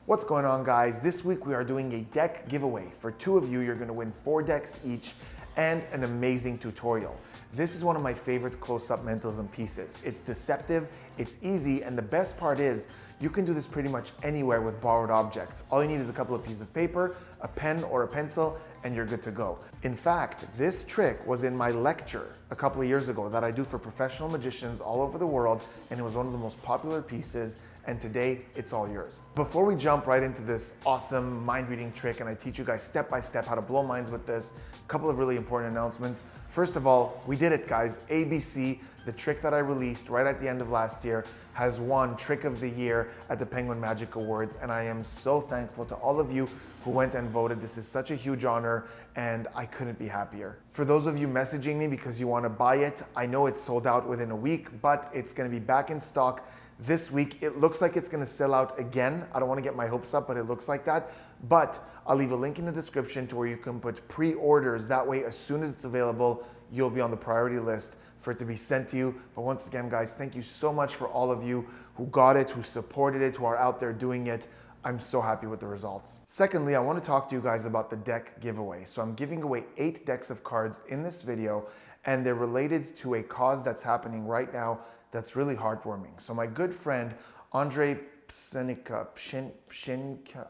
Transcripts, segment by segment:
What's going on, guys? This week we are doing a deck giveaway. For two of you, you're going to win 4 decks each and an amazing tutorial. This is one of my favorite close-up mentalism pieces. It's deceptive, it's easy, and the best part is you can do this pretty much anywhere with borrowed objects. All you need is a couple of pieces of paper, a pen or a pencil, and you're good to go. In fact, this trick was in my lecture a couple of years ago that I do for professional magicians all over the world, and it was one of the most popular pieces, and today it's all yours. Before we jump right into this awesome mind-reading trick and I teach you guys step by step how to blow minds with this, a couple of really important announcements. First of all, we did it, guys. ABC, the trick that I released right at the end of last year, has won Trick of the Year at the Penguin Magic Awards, and I am so thankful to all of you who went and voted. This is such a huge honor, and I couldn't be happier. For those of you messaging me because you want to buy it, I know it's sold out within a week, but it's going to be back in stock this week. It looks like it's going to sell out again. I don't want to get my hopes up, but it looks like that. But I'll leave a link in the description to where you can put pre-orders. That way, as soon as it's available, you'll be on the priority list for it to be sent to you. But once again, guys, thank you so much for all of you who got it, who supported it, who are out there doing it. I'm so happy with the results. Secondly, I want to talk to you guys about the deck giveaway. So I'm giving away 8 decks of cards in this video, and they're related to a cause that's happening right now that's really heartwarming. So my good friend, Andre Pshenika,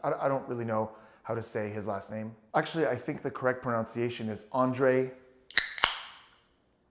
I don't really know how to say his last name. Actually, I think the correct pronunciation is Andre.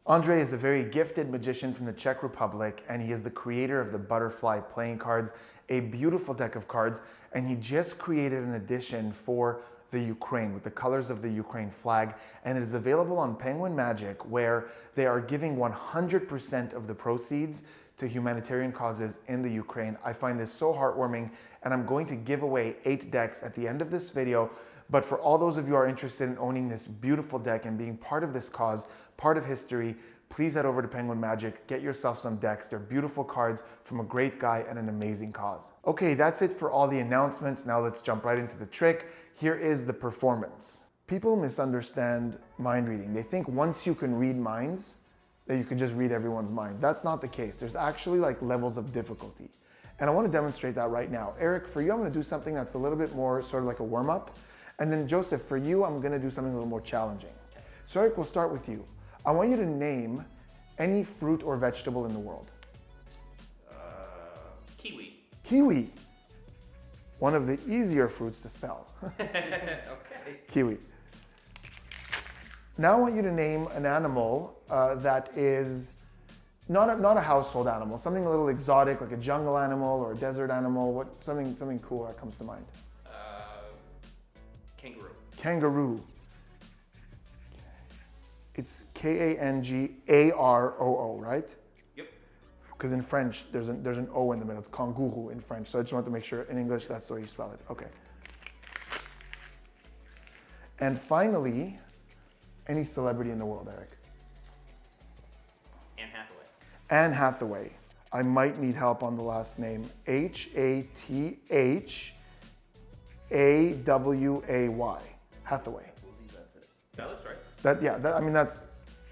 Andre is a very gifted magician from the Czech Republic, and he is the creator of the Butterfly playing cards, a beautiful deck of cards, and he just created an edition for the Ukraine with the colors of the Ukraine flag, and it is available on Penguin Magic, where they are giving 100% of the proceeds to humanitarian causes in the Ukraine. I find this so heartwarming, and I'm going to give away 8 decks at the end of this video. But for all those of you who are interested in owning this beautiful deck and being part of this cause, part of history, please head over to Penguin Magic, get yourself some decks. They're beautiful cards from a great guy and an amazing cause. Okay, that's it for all the announcements. Now let's jump right into the trick. Here is the performance. People misunderstand mind reading. They think once you can read minds, that you can just read everyone's mind. That's not the case. There's actually like levels of difficulty. And I want to demonstrate that right now. Eric, for you, I'm going to do something that's a little bit more sort of like a warm-up. And then Joseph, for you, I'm going to do something a little more challenging. So Eric, we'll start with you. I want you to name any fruit or vegetable in the world. Kiwi. Kiwi. One of the easier fruits to spell. Okay. Kiwi. Now I want you to name an animal that is not a household animal, something a little exotic, like a jungle animal or a desert animal. Something cool that comes to mind. Kangaroo. Kangaroo. It's Kangaroo, right? Yep. Because in French, there's an O in the middle. It's kangourou in French. So I just want to make sure in English that's the way you spell it. Okay. And finally, any celebrity in the world, Eric? Anne Hathaway. Anne Hathaway. I might need help on the last name. Hathaway. Hathaway. I believe that's it. That looks right.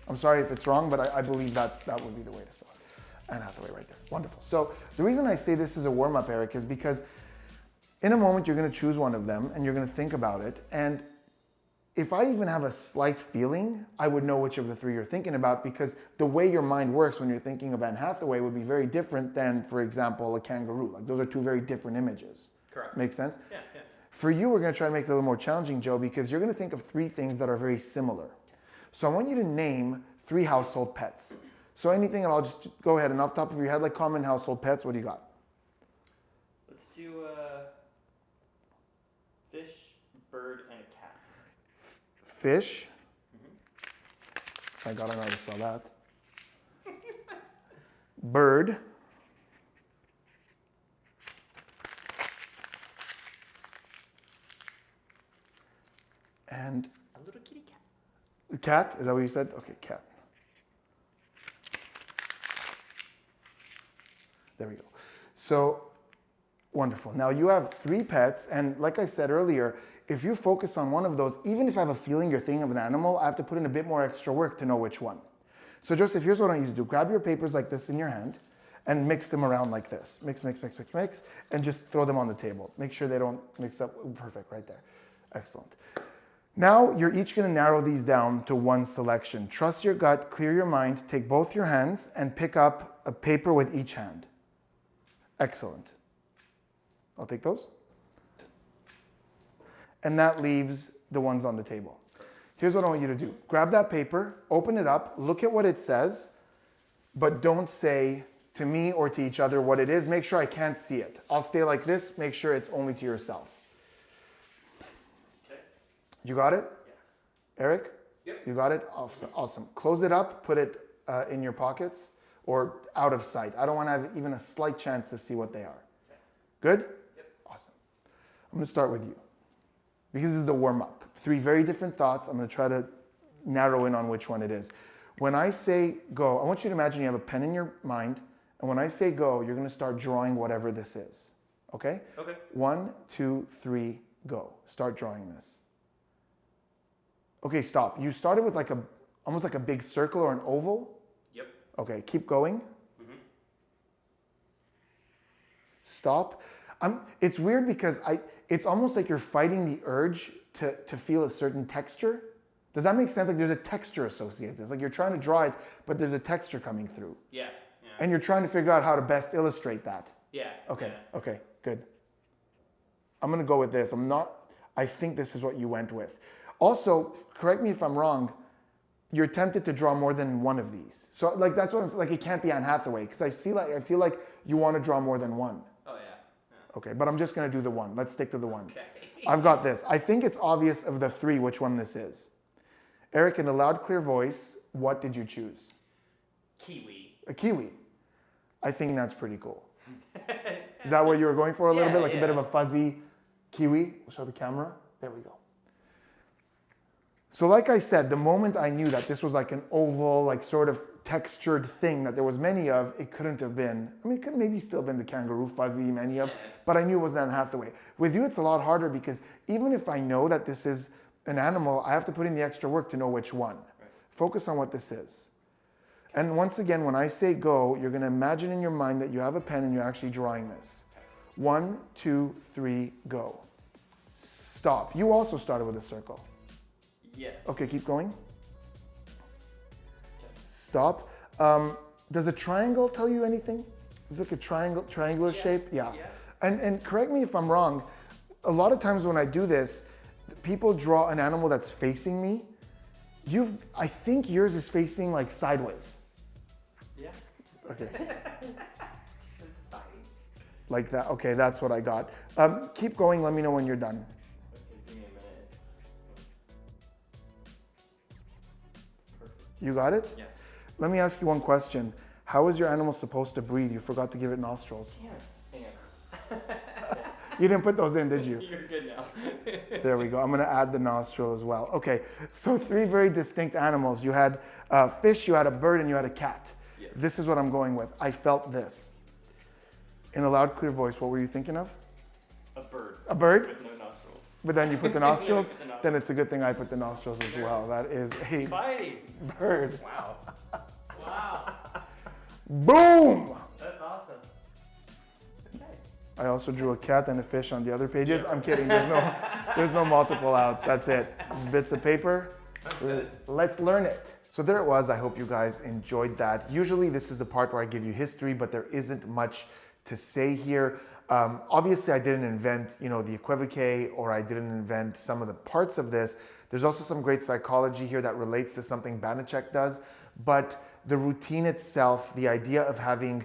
I'm sorry if it's wrong, but I believe that would be the way to spell it. Anne Hathaway right there. Wonderful. So the reason I say this is a warm-up, Eric, is because in a moment you're going to choose one of them and you're going to think about it. And if I even have a slight feeling, I would know which of the 3 you're thinking about, because the way your mind works when you're thinking of Anne Hathaway would be very different than, for example, a kangaroo. Like those are 2 very different images. Correct. Make sense? Yeah. For you, we're going to try to make it a little more challenging, Joe, because you're going to think of 3 things that are very similar. So I want you to name 3 household pets. So anything, and I'll just go ahead and off the top of your head, like common household pets, what do you got? Let's do fish, bird, and a cat. Fish. Thank God I know how to spell that. Bird. And a little kitty cat. Cat? Is that what you said? Okay, cat. There we go. So, wonderful. Now you have 3 pets, and like I said earlier, if you focus on one of those, even if I have a feeling you're thinking of an animal, I have to put in a bit more extra work to know which one. So Joseph, here's what I want you to do. Grab your papers like this in your hand, and mix them around like this. Mix, and just throw them on the table. Make sure they don't mix up. Perfect, right there. Excellent. Now you're each going to narrow these down to one selection. Trust your gut, clear your mind, take both your hands and pick up a paper with each hand. Excellent. I'll take those. And that leaves the ones on the table. Here's what I want you to do. Grab that paper, open it up, look at what it says, but don't say to me or to each other what it is. Make sure I can't see it. I'll stay like this. Make sure it's only to yourself. Okay. You got it? Yeah. Eric? Yep. You got it? Awesome. Close it up, put it in your pockets or out of sight. I don't want to have even a slight chance to see what they are. Okay. Good? Yep. Awesome. I'm going to start with you because this is the warm-up. 3 very different thoughts. I'm going to try to narrow in on which one it is. When I say go, I want you to imagine you have a pen in your mind, and when I say go, you're going to start drawing whatever this is. Okay? Okay. 1, 2, 3, go. Start drawing this. Okay, stop. You started with like almost like a big circle or an oval. Yep. Okay, keep going. Mm-hmm. Stop. It's weird because it's almost like you're fighting the urge to feel a certain texture. Does that make sense? Like there's a texture associated. It's like you're trying to draw it, but there's a texture coming through. Yeah. And you're trying to figure out how to best illustrate that. Yeah. Okay, Yeah. okay, good. I'm gonna go with this. I think this is what you went with. Also, correct me if I'm wrong, you're tempted to draw more than one of these. So like that's what I'm like, it can't be Anne Hathaway, because I feel like you want to draw more than one. Oh yeah. Okay, but I'm just gonna do the one. Let's stick to the one. Okay. I've got this. I think it's obvious of the 3 which one this is. Eric, in a loud, clear voice, what did you choose? Kiwi. A kiwi. I think that's pretty cool. Is that what you were going for a little bit? Like a bit of a fuzzy kiwi? We'll show the camera. There we go. So like I said, the moment I knew that this was like an oval, like sort of textured thing that there was many of, it couldn't have been, I mean, it could maybe still been the kangaroo fuzzy, many of, but I knew it was Anne Hathaway. With you, it's a lot harder because even if I know that this is an animal, I have to put in the extra work to know which one. Right. Focus on what this is. And once again, when I say go, you're going to imagine in your mind that you have a pen and you're actually drawing this. 1, 2, 3, go. Stop. You also started with a circle. Yeah. Okay, keep going. Okay. Stop. Does a triangle tell you anything? Is it like a triangular shape? Yeah. And correct me if I'm wrong. A lot of times when I do this, people draw an animal that's facing me. I think yours is facing like sideways. Yeah. Okay. It's fine. Like that. Okay, that's what I got. Keep going. Let me know when you're done. Okay, give me a minute. Perfect. You got it? Yeah. Let me ask you one question. How is your animal supposed to breathe? You forgot to give it nostrils. Damn. Hang on. You didn't put those in, did you? You're good now. There we go. I'm going to add the nostril as well. Okay, so 3 very distinct animals. You had a fish, you had a bird, and you had a cat. Yeah. This is what I'm going with. I felt this. In a loud, clear voice, what were you thinking of? A bird. A bird? With no nostrils. But then you put the nostrils? Put the nostrils. Then it's a good thing I put the nostrils as well. That is a Fighting. bird. Wow. Wow. Boom! That's awesome. Okay. I also drew a cat and a fish on the other pages. I'm kidding. There's no multiple outs. That's it. Just bits of paper. That's good. Let's learn it. So there it was. I hope you guys enjoyed that. Usually this is the part where I give you history, but there isn't much to say here. Obviously I didn't invent, the equivoque, or I didn't invent some of the parts of this. There's also some great psychology here that relates to something Banachek does, but the routine itself, the idea of having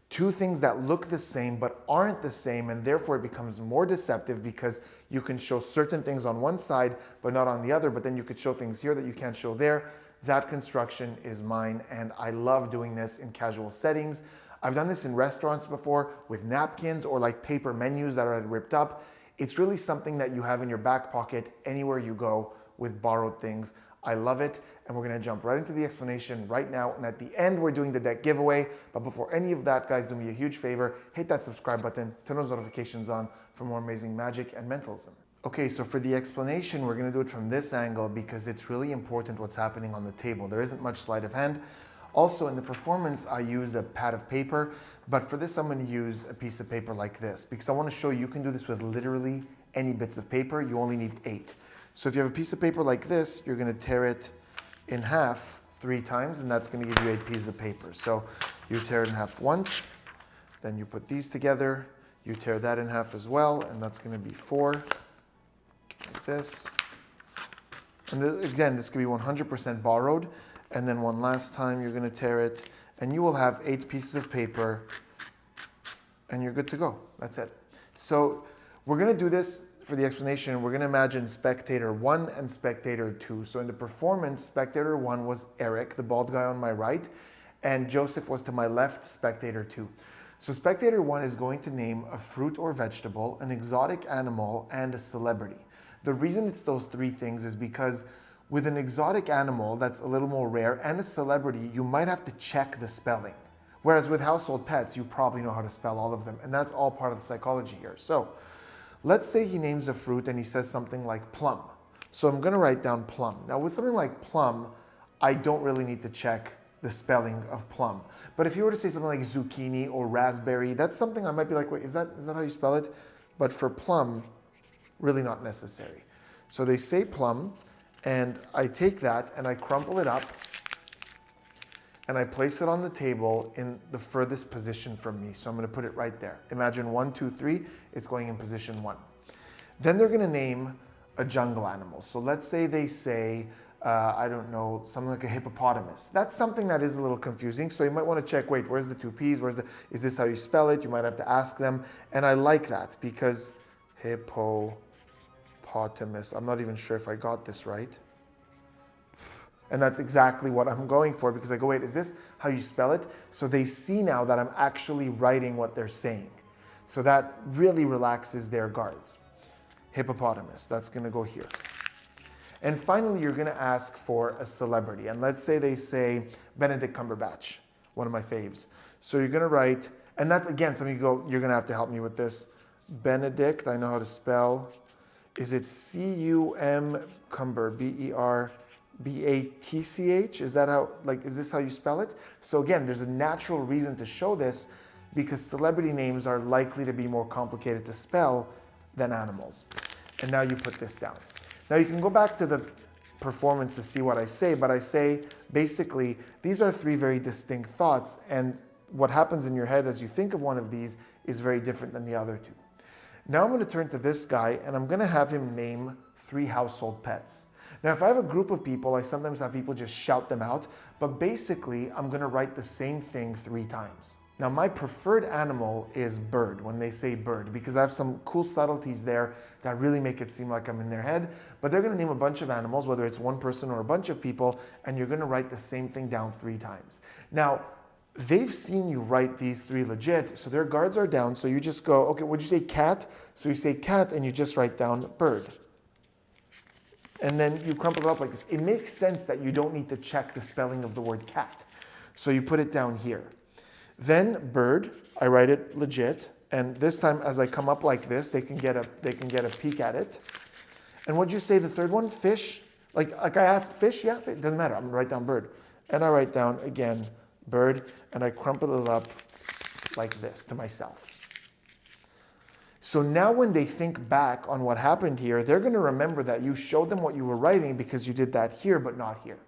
2 things that look the same but aren't the same, and therefore it becomes more deceptive because you can show certain things on one side but not on the other, but then you could show things here that you can't show there. That construction is mine, and I love doing this in casual settings. I've done this in restaurants before with napkins or like paper menus that are ripped up. It's really something that you have in your back pocket anywhere you go with borrowed things. I love it, and we're gonna jump right into the explanation right now, and at the end we're doing the deck giveaway. But before any of that, guys, do me a huge favor, hit that subscribe button, turn those notifications on for more amazing magic and mentalism. Okay, so for the explanation, we're gonna do it from this angle because it's really important what's happening on the table. There isn't much sleight of hand. Also in the performance, I used a pad of paper, but for this I'm going to use a piece of paper like this because I want to show you can do this with literally any bits of paper. You only need 8. So if you have a piece of paper like this, you're going to tear it in half 3 times, and that's going to give you 8 pieces of paper. So you tear it in half once, then you put these together, you tear that in half as well, and that's going to be 4, like this. And again, this can be 100% borrowed. And then one last time, you're going to tear it, and you will have 8 pieces of paper, and you're good to go. That's it. So we're going to do this for the explanation. We're going to imagine spectator 1 and spectator 2. So in the performance, spectator 1 was Eric, the bald guy on my right, and Joseph was to my left, spectator 2. So spectator 1 is going to name a fruit or vegetable, an exotic animal, and a celebrity. The reason it's those 3 things is because with an exotic animal that's a little more rare and a celebrity, you might have to check the spelling. Whereas with household pets, you probably know how to spell all of them. And that's all part of the psychology here. So let's say he names a fruit and he says something like plum. So I'm going to write down plum. Now with something like plum, I don't really need to check the spelling of plum. But if you were to say something like zucchini or raspberry, that's something I might be like, wait, is that how you spell it? But for plum, really not necessary. So they say plum, and I take that and I crumple it up and I place it on the table in the furthest position from me. So I'm going to put it right there. Imagine 1, 2, 3, it's going in position 1. Then they're going to name a jungle animal. So let's say they say, I don't know, something like a hippopotamus. That's something that is a little confusing. So you might want to check, wait, where's the 2 P's? Is this how you spell it? You might have to ask them. And I like that because hippopotamus, I'm not even sure if I got this right. And that's exactly what I'm going for because I go, wait, is this how you spell it? So they see now that I'm actually writing what they're saying. So that really relaxes their guards. Hippopotamus, that's going to go here. And finally, you're going to ask for a celebrity. And let's say they say Benedict Cumberbatch, one of my faves. So you're going to write, and that's again, something you're going to have to help me with this. Benedict, I know how to spell. Is it C-U-M Cumber, B-E-R-B-A-T-C-H? Is that how, is this how you spell it? So again, there's a natural reason to show this because celebrity names are likely to be more complicated to spell than animals. And now you put this down. Now you can go back to the performance to see what I say, but I say basically these are 3 very distinct thoughts, and what happens in your head as you think of one of these is very different than the other 2. Now I'm going to turn to this guy and I'm going to have him name 3 household pets. Now if I have a group of people, I sometimes have people just shout them out, but basically I'm going to write the same thing 3 times. Now my preferred animal is bird when they say bird because I have some cool subtleties there that really make it seem like I'm in their head. But they're going to name a bunch of animals, whether it's one person or a bunch of people, and you're going to write the same thing down 3 times. Now, they've seen you write these 3 legit, so their guards are down. So you just go, okay, would you say cat? So you say cat and you just write down bird. And then you crumple it up like this. It makes sense that you don't need to check the spelling of the word cat. So you put it down here. Then bird, I write it legit, and this time as I come up like this, they can get a peek at it. And what'd you say the third one? Fish? Like I asked fish? Yeah, it doesn't matter. I'm gonna write down bird. And I write down again bird, and I crumple it up like this to myself. So now when they think back on what happened here, they're gonna remember that you showed them what you were writing because you did that here, but not here.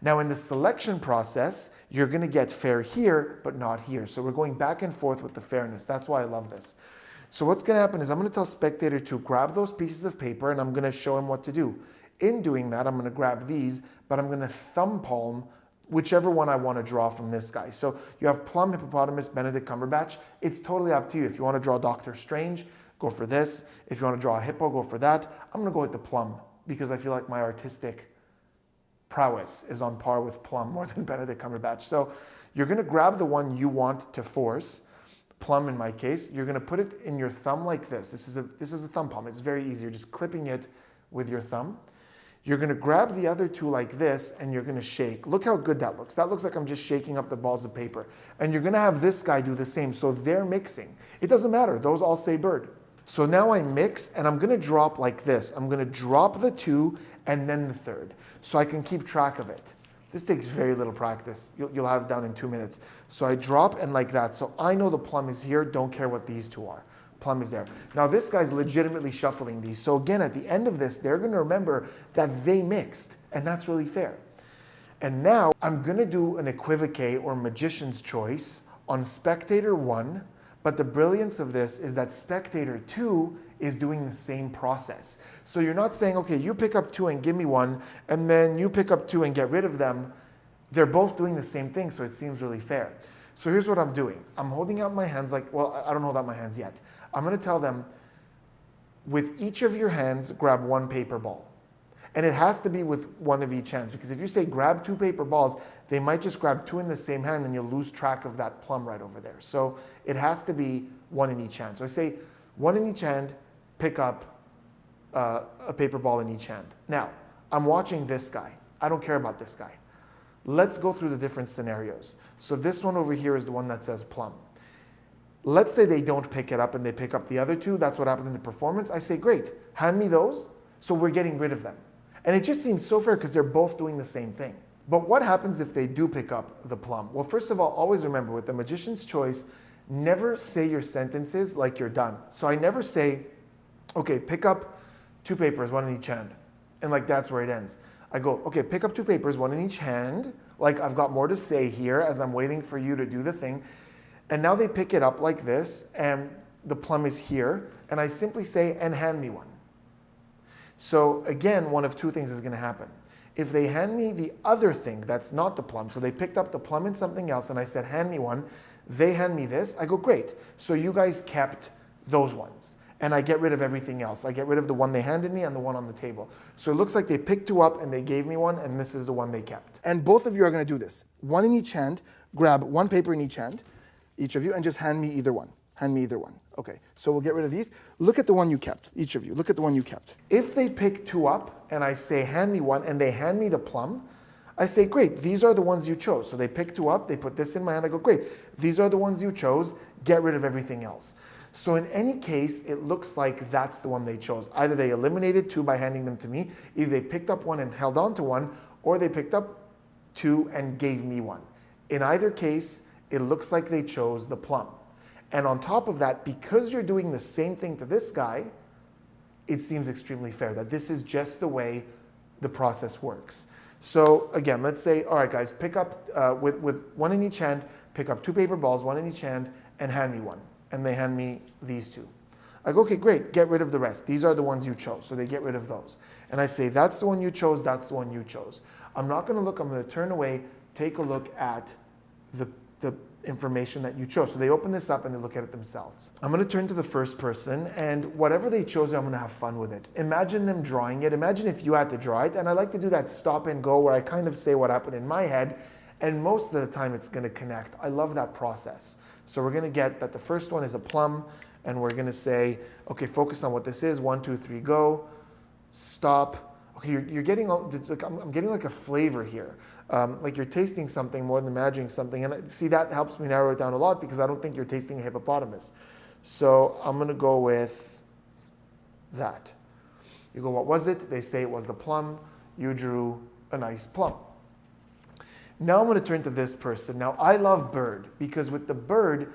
Now in the selection process, you're going to get fair here, but not here. So we're going back and forth with the fairness. That's why I love this. So what's going to happen is I'm going to tell spectator to grab those pieces of paper and I'm going to show him what to do. In doing that, I'm going to grab these, but I'm going to thumb palm whichever one I want to draw from this guy. So you have plum, hippopotamus, Benedict Cumberbatch. It's totally up to you. If you want to draw Doctor Strange, go for this. If you want to draw a hippo, go for that. I'm going to go with the plum because I feel like my artistic prowess is on par with plum more than Benedict Cumberbatch. So you're going to grab the one you want to force, plum in my case. You're going to put it in your thumb like this. This is a thumb palm. It's very easy. You're just clipping it with your thumb. You're going to grab the other 2 like this and you're going to shake. Look how good that looks. That looks like I'm just shaking up the balls of paper. And you're going to have this guy do the same. So they're mixing. It doesn't matter. Those all say bird. So now I mix and I'm going to drop like this. I'm going to drop the 2 and then the 3rd. So I can keep track of it. This takes very little practice. You'll have it down in 2 minutes. So I drop and like that. So I know the plum is here, don't care what these two are. Plum is there. Now this guy's legitimately shuffling these. So again, at the end of this, they're gonna remember that they mixed, and that's really fair. And now I'm gonna do an equivocate or magician's choice on spectator 1, but the brilliance of this is that spectator 2 is doing the same process. So you're not saying, okay, you pick up 2 and give me 1, and then you pick up 2 and get rid of them. They're both doing the same thing, so it seems really fair. So here's what I'm doing. I'm holding out my hands like, well, I don't hold out my hands yet. I'm gonna tell them, with each of your hands, grab 1 paper ball. And it has to be with 1 of each hand, because if you say grab 2 paper balls, they might just grab 2 in the same hand and you'll lose track of that plum right over there. So it has to be 1 in each hand. So I say 1 in each hand, pick up a paper ball in each hand. Now, I'm watching this guy. I don't care about this guy. Let's go through the different scenarios. So this one over here is the one that says plum. Let's say they don't pick it up and they pick up the other 2. That's what happened in the performance. I say, great, hand me those. So we're getting rid of them. And it just seems so fair because they're both doing the same thing. But what happens if they do pick up the plum? Well, first of all, always remember with the magician's choice, never say your sentences like you're done. So I never say, okay, pick up 2 papers, 1 in each hand. And like that's where it ends. I go, okay, pick up 2 papers, 1 in each hand. Like I've got more to say here as I'm waiting for you to do the thing. And now they pick it up like this and the plum is here. And I simply say, and hand me 1. So again, one of 2 things is going to happen. If they hand me the other thing that's not the plum, so they picked up the plum and something else and I said, hand me 1, they hand me this, I go, great. So you guys kept those ones. And I get rid of everything else. I get rid of the one they handed me and the one on the table. So it looks like they picked 2 up and they gave me 1 and this is the one they kept. And both of you are going to do this. 1 in each hand, grab 1 paper in each hand, each of you, and just hand me either one. Hand me either one. Okay, so we'll get rid of these. Look at the one you kept, each of you. Look at the one you kept. If they pick 2 up and I say, hand me 1, and they hand me the plum, I say, great, these are the ones you chose. So they pick 2 up, they put this in my hand, I go, great, these are the ones you chose, get rid of everything else. So in any case, it looks like that's the one they chose. Either they eliminated 2 by handing them to me, either they picked up 1 and held on to 1, or they picked up 2 and gave me 1. In either case, it looks like they chose the plum. And on top of that, because you're doing the same thing to this guy, it seems extremely fair that this is just the way the process works. So again, let's say, all right, guys, pick up with 1 in each hand, pick up 2 paper balls, 1 in each hand, and hand me 1. And they hand me these 2. I go, okay, great, get rid of the rest. These are the ones you chose, so they get rid of those. And I say, that's the one you chose, that's the one you chose. I'm not gonna look, I'm gonna turn away, take a look at the information that you chose. So they open this up and they look at it themselves. I'm going to turn to the first person and whatever they chose, I'm going to have fun with it. Imagine them drawing it. Imagine if you had to draw it. And I like to do that stop and go where I kind of say what happened in my head. And most of the time it's going to connect. I love that process. So we're going to get that the first one is a plum and we're going to say, okay, focus on what this is. 1, 2, 3, go. Stop. Okay, you're getting, like, I'm getting like a flavor here. Like you're tasting something more than imagining something. And see, that helps me narrow it down a lot because I don't think you're tasting a hippopotamus. So I'm going to go with that. You go, what was it? They say it was the plum. You drew a nice plum. Now I'm going to turn to this person. Now I love bird because with the bird,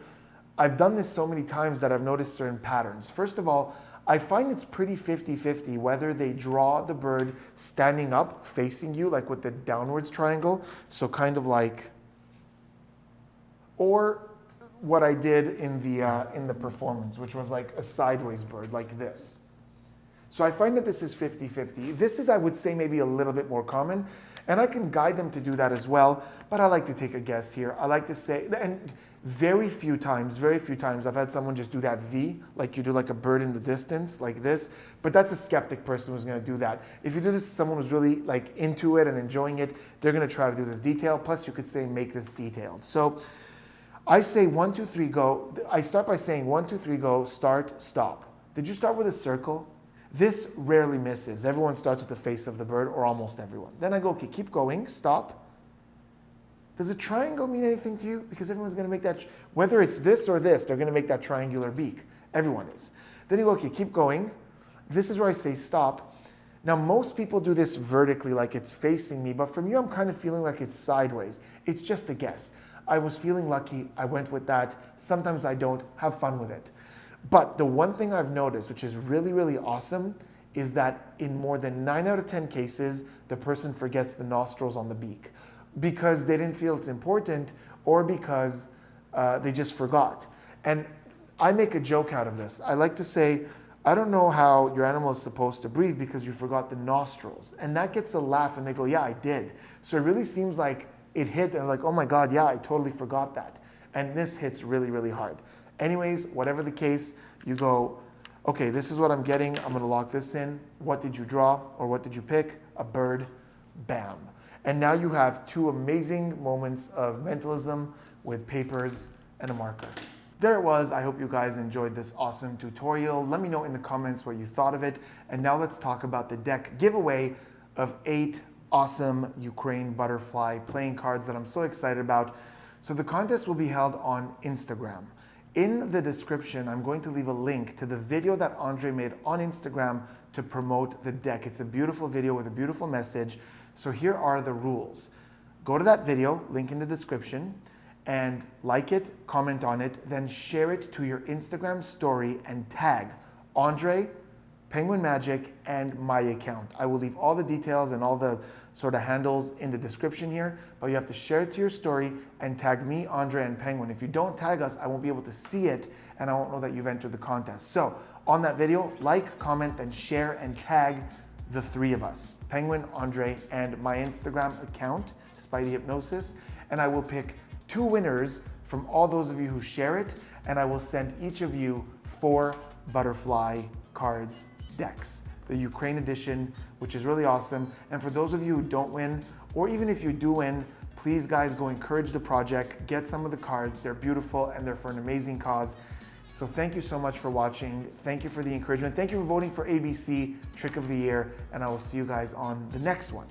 I've done this so many times that I've noticed certain patterns. First of all, I find it's pretty 50-50 whether they draw the bird standing up, facing you, like with the downwards triangle, so kind of like, or what I did in the performance, which was like a sideways bird, like this. So I find that this is 50-50. This is, I would say, maybe a little bit more common, and I can guide them to do that as well, but I like to take a guess here. I like to say, and very few times, I've had someone just do that V, like you do like a bird in the distance, like this, but that's a skeptic person who's gonna do that. If you do this to someone who's really like into it and enjoying it, they're gonna try to do this detail, plus you could say make this detailed. So I say 1, 2, 3, go. I start by saying 1, 2, 3, go, start, stop. Did you start with a circle? This rarely misses. Everyone starts with the face of the bird, or almost everyone. Then I go, okay, keep going, stop. Does a triangle mean anything to you? Because everyone's going to make that, whether it's this or this, they're going to make that triangular beak. Everyone is. Then you go, okay, keep going. This is where I say stop. Now, most people do this vertically, like it's facing me, but from you, I'm kind of feeling like it's sideways. It's just a guess. I was feeling lucky, I went with that. Sometimes I don't, have fun with it. But the one thing I've noticed, which is really, really awesome, is that in more than 9 out of 10 cases, the person forgets the nostrils on the beak because they didn't feel it's important or because they just forgot. And I make a joke out of this. I like to say, I don't know how your animal is supposed to breathe because you forgot the nostrils. And that gets a laugh and they go, yeah, I did. So it really seems like it hit and like, oh my God, yeah, I totally forgot that. And this hits really, really hard. Anyways, whatever the case, you go, okay, this is what I'm getting. I'm gonna lock this in. What did you draw or what did you pick? A bird, bam. And now you have 2 amazing moments of mentalism with papers and a marker. There it was. I hope you guys enjoyed this awesome tutorial. Let me know in the comments what you thought of it. And now let's talk about the deck giveaway of 8 awesome Ukraine butterfly playing cards that I'm so excited about. So the contest will be held on Instagram. In the description, I'm going to leave a link to the video that Andre made on Instagram to promote the deck. It's a beautiful video with a beautiful message. So here are the rules. Go to that video, link in the description, and like it, comment on it, then share it to your Instagram story and tag Andre, Penguin Magic, and my account. I will leave all the details and all the sort of handles in the description here, but you have to share it to your story and tag me, Andre, and Penguin. If you don't tag us, I won't be able to see it and I won't know that you've entered the contest. So on that video, like, comment, and share and tag the 3 of us, Penguin, Andre, and my Instagram account, Spidey Hypnosis, and I will pick 2 winners from all those of you who share it, and I will send each of you 4 butterfly cards decks, the Ukraine edition, which is really awesome. And for those of you who don't win, or even if you do win, please guys go encourage the project, get some of the cards. They're beautiful and they're for an amazing cause. So thank you so much for watching. Thank you for the encouragement. Thank you for voting for ABC Trick of the Year, and I will see you guys on the next one.